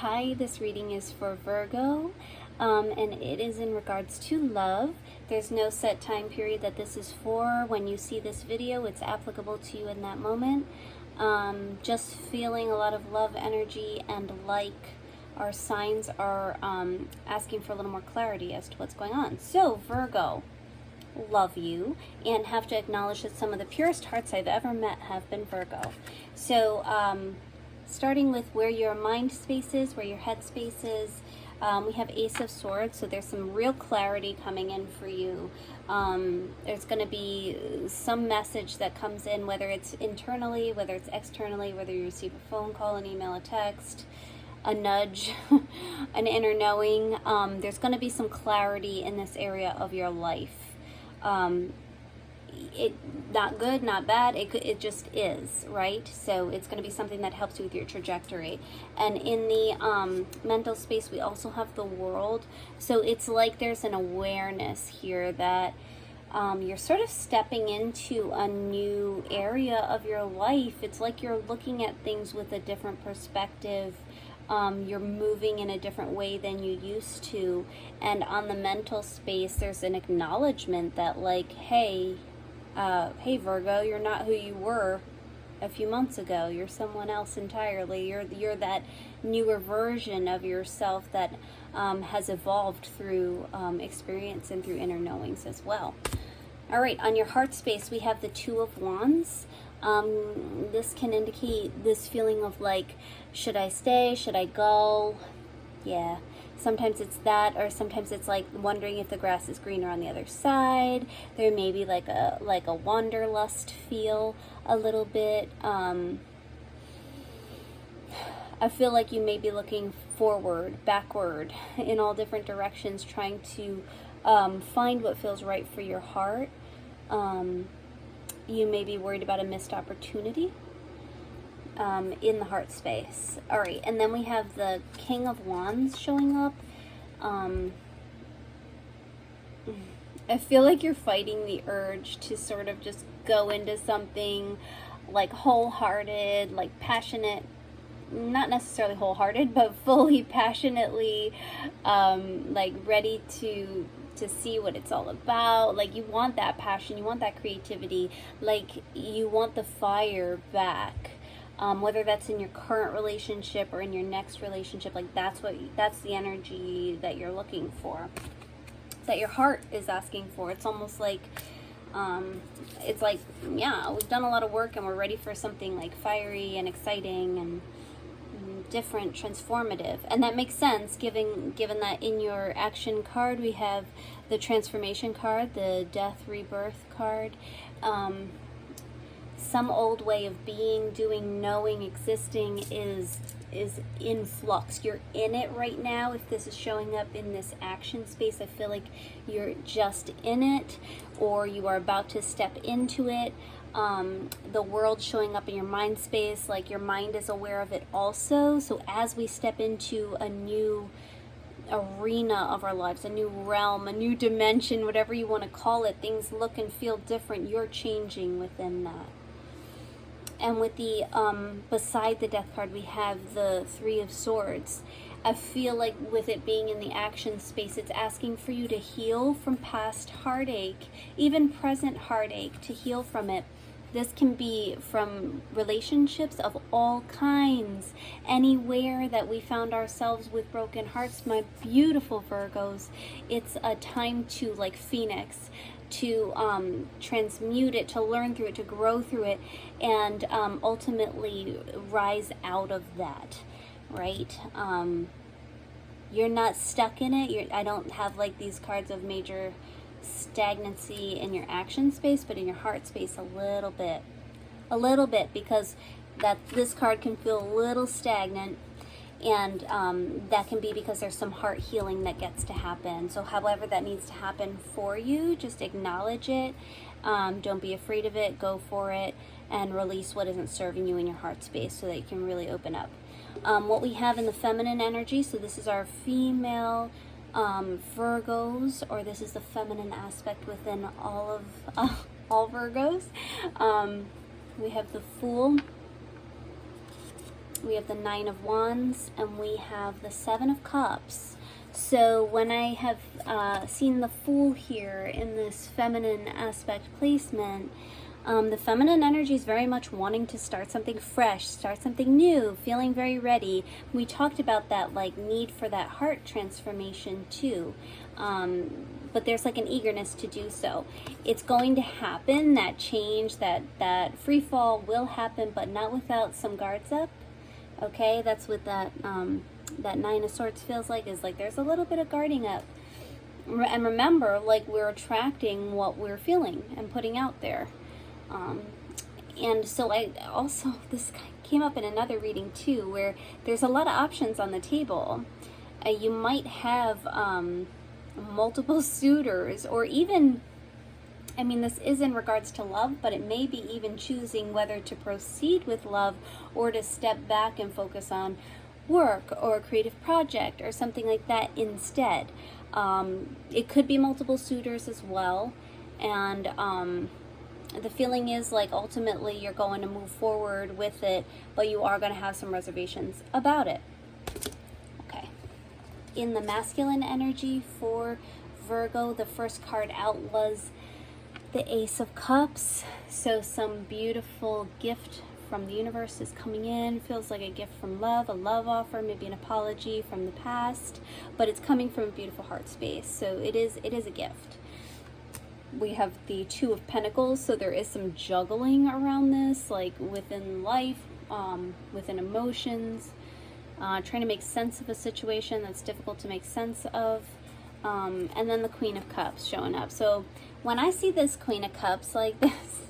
Hi, this reading is for Virgo, and it is in regards to love. There's no set time period that this is for. When you see this video, it's applicable to you in that moment. Just feeling a lot of love energy, and like our signs are asking for a little more clarity as to what's going on. So, Virgo, love you, and have to acknowledge that some of the purest hearts I've ever met have been Virgo. So, starting with where your mind space is, where your head space is, we have Ace of Swords, so there's some real clarity coming in for you. There's going to be some message that comes in, whether it's internally, whether it's externally, whether you receive a phone call, an email, a text, a nudge, an inner knowing. There's going to be some clarity in this area of your life. It not good, not bad, it just is, right? So it's going to be something that helps you with your trajectory. And in the mental space, we also have the World. So it's like there's an awareness here that you're sort of stepping into a new area of your life. It's like you're looking at things with a different perspective. You're moving in a different way than you used to. And on the mental space, there's an acknowledgement that, like, hey Virgo, you're not who you were a few months ago. You're someone else entirely. You're that newer version of yourself that has evolved through experience and through inner knowings as well. All right, on your heart space, we have the Two of Wands. This can indicate this feeling of like, should I stay? Should I go? Yeah. Sometimes it's that, or sometimes it's like wondering if the grass is greener on the other side. There may be like a wanderlust feel a little bit. I feel like you may be looking forward, backward, in all different directions, trying to find what feels right for your heart. You may be worried about a missed opportunity in the heart space. All right, and then we have the King of Wands showing up. I feel like you're fighting the urge to sort of just go into something like wholehearted, like passionate, not necessarily wholehearted, but fully passionately, like ready to see what it's all about. Like, you want that passion, you want that creativity, like you want the fire back. Whether that's in your current relationship or in your next relationship, like that's the energy that you're looking for, that your heart is asking for. It's almost like, yeah, we've done a lot of work and we're ready for something like fiery and exciting and different, transformative. And that makes sense given that in your action card we have the transformation card, the death rebirth card. Some old way of being, doing, knowing, existing is in flux. You're in it right now. If this is showing up in this action space, I feel like you're just in it, or you are about to step into it. The World showing up in your mind space, like your mind is aware of it also. So as we step into a new arena of our lives, a new realm, a new dimension, whatever you want to call it, things look and feel different. You're changing within that. And with the, beside the Death card, we have the Three of Swords. I feel like with it being in the action space, it's asking for you to heal from past heartache, even present heartache, to heal from it. This can be from relationships of all kinds, anywhere that we found ourselves with broken hearts. My beautiful Virgos, it's a time to, like Phoenix, to transmute it, to learn through it, to grow through it, and ultimately rise out of that, right? You're not stuck in it. I don't have like these cards of major stagnancy in your action space, but in your heart space a little bit, because this card can feel a little stagnant. And that can be because there's some heart healing that gets to happen. So however that needs to happen for you, just acknowledge it. Don't be afraid of it. Go for it. And release what isn't serving you in your heart space so that you can really open up. What we have in the feminine energy, so this is our female Virgos, or this is the feminine aspect within all Virgos. We have the Fool. we have the Nine of Wands, and we have the Seven of Cups. So when I have seen the Fool here in this feminine aspect placement, the feminine energy is very much wanting to start something fresh, start something new, feeling very ready. We talked about that like need for that heart transformation too. But there's like an eagerness to do so. It's going to happen, that change, that free fall will happen, but not without some guards up. Okay, that's what that that Nine of Swords feels like, is like there's a little bit of guarding up. And remember, like, we're attracting what we're feeling and putting out there. And so I also, this came up in another reading too, where there's a lot of options on the table. You might have multiple suitors, or even, I mean, this is in regards to love, but it may be even choosing whether to proceed with love or to step back and focus on work or a creative project or something like that instead. It could be multiple suitors as well. And the feeling is like ultimately you're going to move forward with it, but you are going to have some reservations about it. Okay. In the masculine energy for Virgo, the first card out was the Ace of Cups. So some beautiful gift from the universe is coming in. Feels like a gift from love, a love offer, maybe an apology from the past, but it's coming from a beautiful heart space. So it is a gift. We have the Two of Pentacles, so there is some juggling around this, like within life, within emotions, trying to make sense of a situation that's difficult to make sense of. And then the Queen of Cups showing up. So when I see this Queen of Cups like this,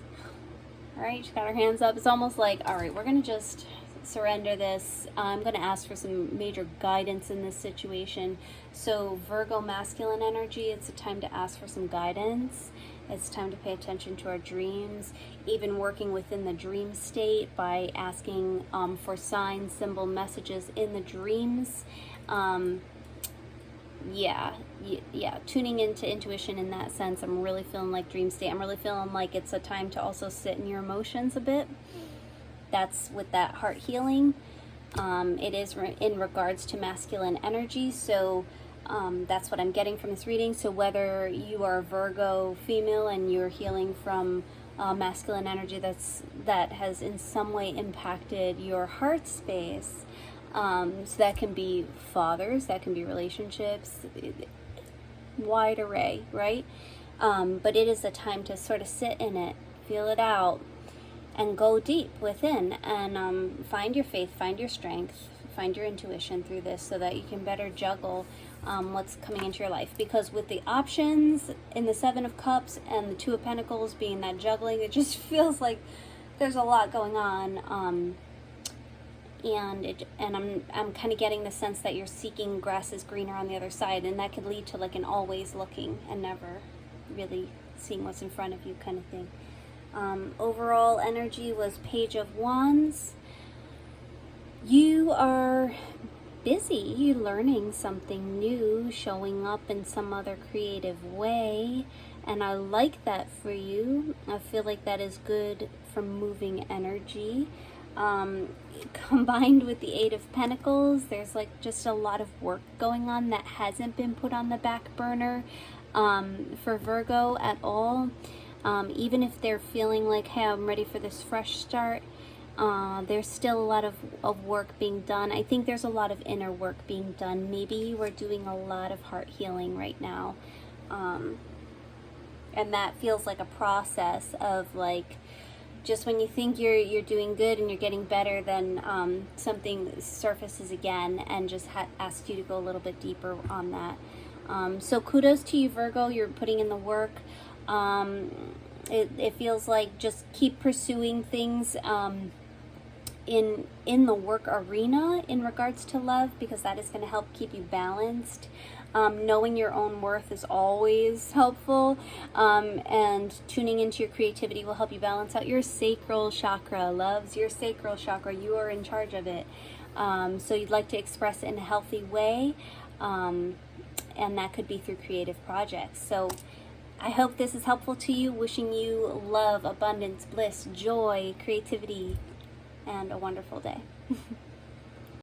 all right, she got her hands up. It's almost like, all right, we're going to just surrender this. I'm going to ask for some major guidance in this situation. So Virgo masculine energy, it's a time to ask for some guidance. It's time to pay attention to our dreams, even working within the dream state by asking for signs, symbol, messages in the dreams. Yeah, tuning into intuition in that sense. I'm really feeling like dream state. I'm really feeling like it's a time to also sit in your emotions a bit. That's with that heart healing. It is in regards to masculine energy, so that's what I'm getting from this reading. So whether you are a Virgo female and you're healing from masculine energy that has in some way impacted your heart space, so that can be fathers, that can be relationships, wide array, right? But it is a time to sort of sit in it, feel it out, and go deep within, and find your faith, find your strength, find your intuition through this, so that you can better juggle what's coming into your life. Because with the options in the Seven of Cups and the Two of Pentacles being that juggling, it just feels like there's a lot going on. And I'm kind of getting the sense that you're seeking grass is greener on the other side, and that could lead to like an always looking and never really seeing what's in front of you kind of thing. Overall energy was Page of Wands. You are busy learning something new, showing up in some other creative way, and I like that for you. I feel like that is good for moving energy. Combined with the Eight of Pentacles, there's like just a lot of work going on that hasn't been put on the back burner for Virgo at all. Even if they're feeling like, hey, I'm ready for this fresh start, there's still a lot of work being done. I think there's a lot of inner work being done. Maybe you are doing a lot of heart healing right now. And that feels like a process of like, just when you think you're doing good and you're getting better, then something surfaces again and just asks you to go a little bit deeper on that. So kudos to you, Virgo. You're putting in the work. It feels like just keep pursuing things in the work arena in regards to love, because that is going to help keep you balanced. Knowing your own worth is always helpful, and tuning into your creativity will help you balance out your sacral chakra. Loves your sacral chakra. You are in charge of it. So you'd like to express it in a healthy way, and that could be through creative projects. So I hope this is helpful to you. Wishing you love, abundance, bliss, joy, creativity, and a wonderful day.